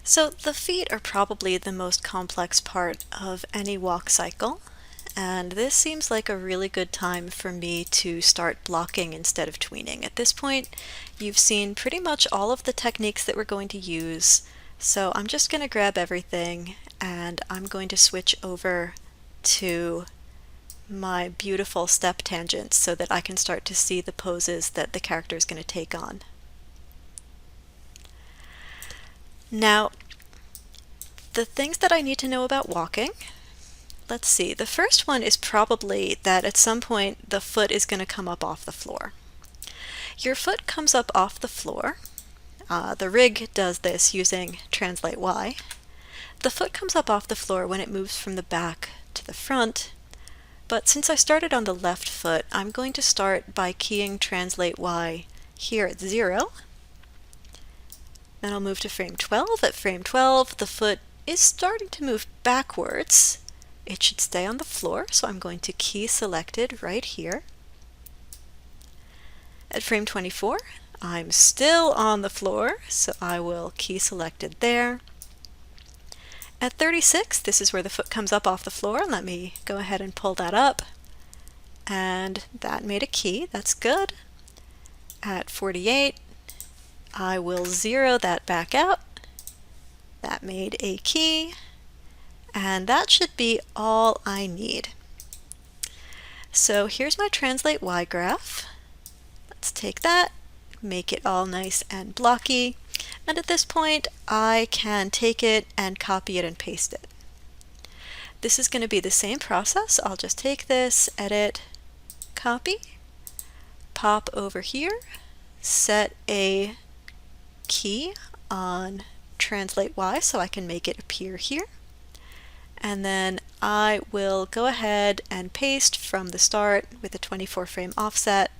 So the feet are probably the most complex part of any walk cycle, and this seems like a really good time for me to start blocking instead of tweening. At this point, you've seen pretty much all of the techniques that we're going to use, so I'm just going to grab everything and I'm going to switch over to my beautiful step tangents so that I can start to see the poses that the character is going to take on. Now, the things that I need to know about walking, let's see, the first one is probably that at some point the foot is going to come up off the floor. Your foot comes up off the floor. The rig does this using Translate Y. The foot comes up off the floor when it moves from the back to the front, but since I started on the left foot, I'm going to start by keying Translate Y here at 0. Then I'll move to frame 12. At frame 12, the foot is starting to move backwards. It should stay on the floor, so I'm going to key selected right here. At frame 24, I'm still on the floor, so I will key selected there. At 36, this is where the foot comes up off the floor. Let me go ahead and pull that up. And that made a key. That's good. At 48, I will 0 that back out. That made a key. And that should be all I need. So here's my Translate Y graph. Let's take that, make it all nice and blocky. And at this point, I can take it and copy it and paste it. This is going to be the same process. I'll just take this, edit, copy, pop over here, set a key on Translate Y so I can make it appear here. And then I will go ahead and paste from the start with a 24 frame offset.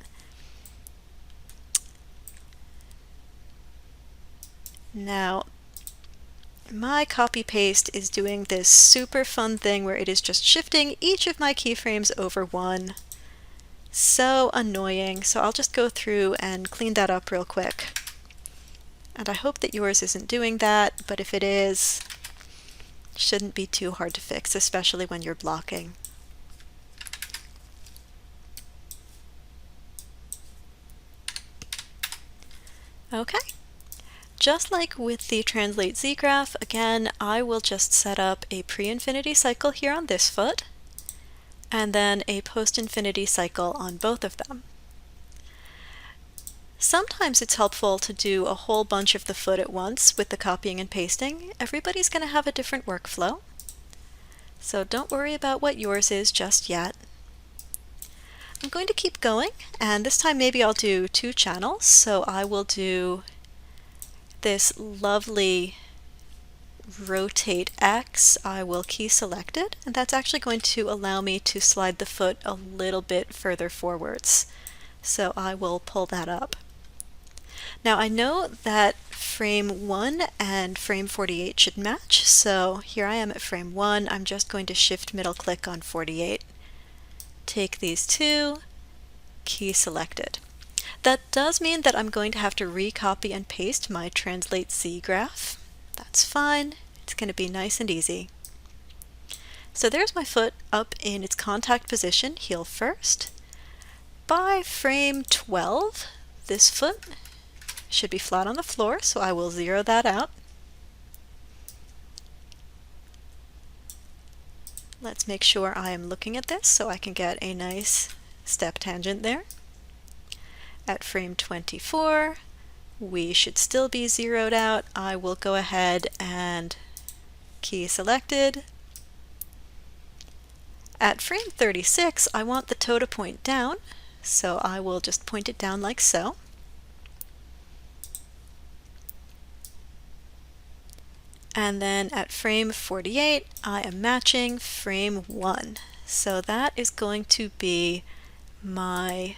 Now, my copy paste is doing this super fun thing where it is just shifting each of my keyframes over one. So annoying, so I'll just go through and clean that up real quick. And I hope that yours isn't doing that, but if it is, it shouldn't be too hard to fix, especially when you're blocking. Okay. Just like with the Translate Z graph, again, I will just set up a pre-infinity cycle here on this foot, and then a post-infinity cycle on both of them. Sometimes it's helpful to do a whole bunch of the foot at once with the copying and pasting. Everybody's going to have a different workflow, so don't worry about what yours is just yet. I'm going to keep going, and this time maybe I'll do 2 channels, so I will do this lovely rotate X. I will key selected, and that's actually going to allow me to slide the foot a little bit further forwards. So I will pull that up. Now I know that frame 1 and frame 48 should match, so here I am at frame 1. I'm just going to shift middle click on 48. Take these 2, key selected. That does mean that I'm going to have to recopy and paste my Translate Z graph. That's fine. It's going to be nice and easy. So there's my foot up in its contact position, heel first. By frame 12, this foot should be flat on the floor, so I will 0 that out. Let's make sure I am looking at this so I can get a nice step tangent there. At frame 24, we should still be 0'd out. I will go ahead and key selected. At frame 36, I want the toe to point down, so I will just point it down like so. And then at frame 48, I am matching frame 1. So that is going to be my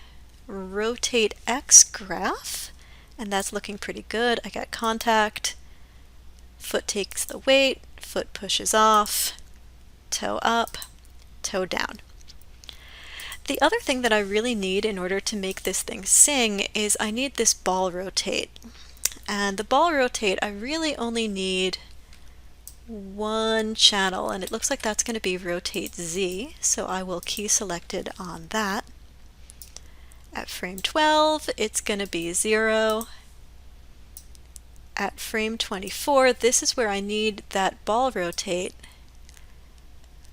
rotate X graph, and that's looking pretty good. I got contact, foot takes the weight, foot pushes off, toe up, toe down. The other thing that I really need in order to make this thing sing is I need this ball rotate. And the ball rotate, I really only need one channel, and it looks like that's going to be rotate Z, so I will key selected on that. At frame 12, it's going to be 0. At frame 24, this is where I need that ball rotate.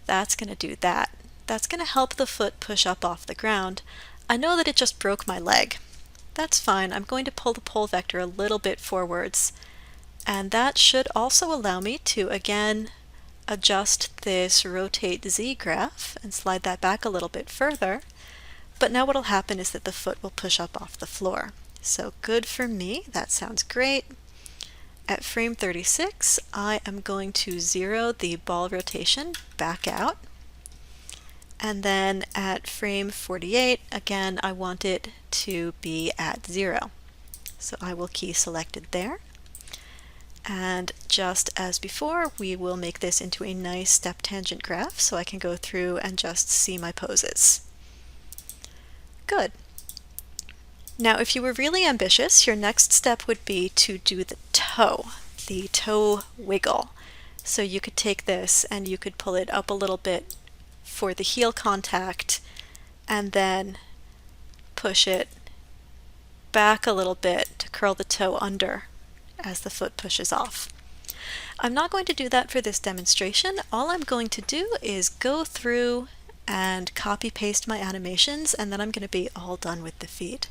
That's going to do that. That's going to help the foot push up off the ground. I know that it just broke my leg. That's fine. I'm going to pull the pole vector a little bit forwards. And that should also allow me to, again, adjust this rotate Z graph and slide that back a little bit further. But now what will happen is that the foot will push up off the floor. So good for me. That sounds great. At frame 36, I am going to zero the ball rotation back out. And then at frame 48, again, I want it to be at 0. So I will key selected there. And just as before, we will make this into a nice step tangent graph so I can go through and just see my poses. Good. Now, if you were really ambitious, your next step would be to do the toe wiggle. So you could take this and you could pull it up a little bit for the heel contact and then push it back a little bit to curl the toe under as the foot pushes off. I'm not going to do that for this demonstration. All I'm going to do is go through and copy paste my animations, and then I'm going to be all done with the feet.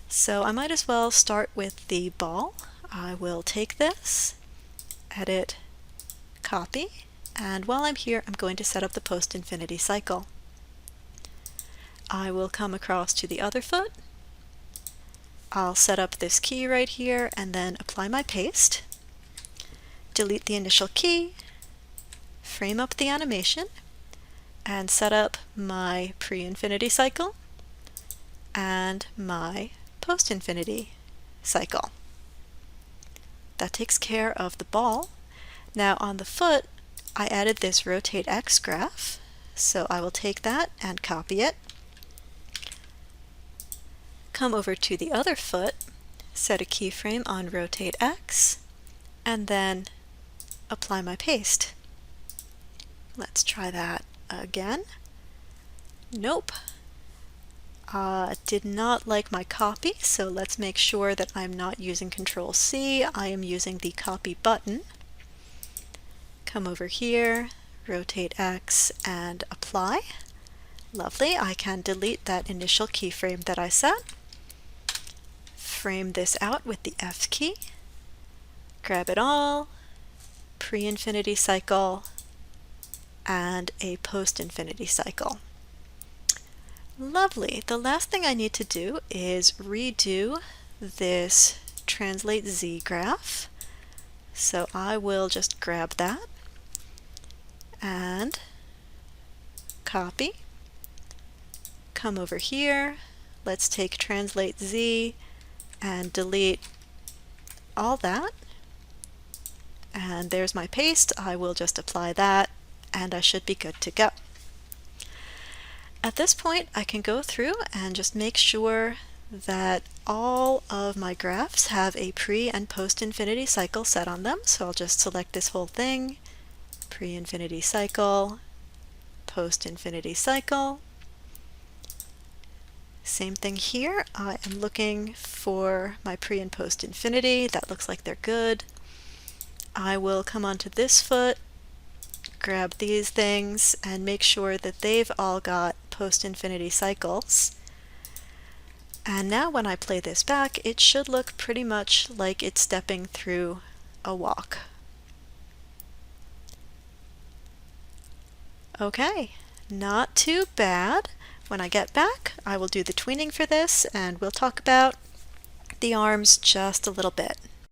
So I might as well start with the ball. I will take this, edit, copy, and while I'm here, I'm going to set up the post-infinity cycle. I will come across to the other foot. I'll set up this key right here and then apply my paste. Delete the initial key, frame up the animation, and set up my pre-infinity cycle and my post-infinity cycle. That takes care of the ball. Now on the foot, I added this rotate X graph, so I will take that and copy it. Come over to the other foot, set a keyframe on rotate X, and then apply my paste. Let's try that again. Nope. Did not like my copy, so let's make sure that I'm not using Control C. I am using the copy button. Come over here, rotate X, and apply. Lovely. I can delete that initial keyframe that I set. Frame this out with the F key. Grab it all, pre-infinity cycle, and a post-infinity cycle. Lovely. The last thing I need to do is redo this translate Z graph. So I will just grab that and copy. Come over here. Let's take translate Z and delete all that. And there's my paste. I will just apply that and I should be good to go. At this point, I can go through and just make sure that all of my graphs have a pre and post-infinity cycle set on them. So I'll just select this whole thing, pre-infinity cycle, post-infinity cycle. Same thing here. I am looking for my pre and post-infinity. That looks like they're good. I will come onto this foot, grab these things, and make sure that they've all got post-infinity cycles. And now when I play this back, it should look pretty much like it's stepping through a walk. Okay, not too bad. When I get back, I will do the tweening for this, and we'll talk about the arms just a little bit.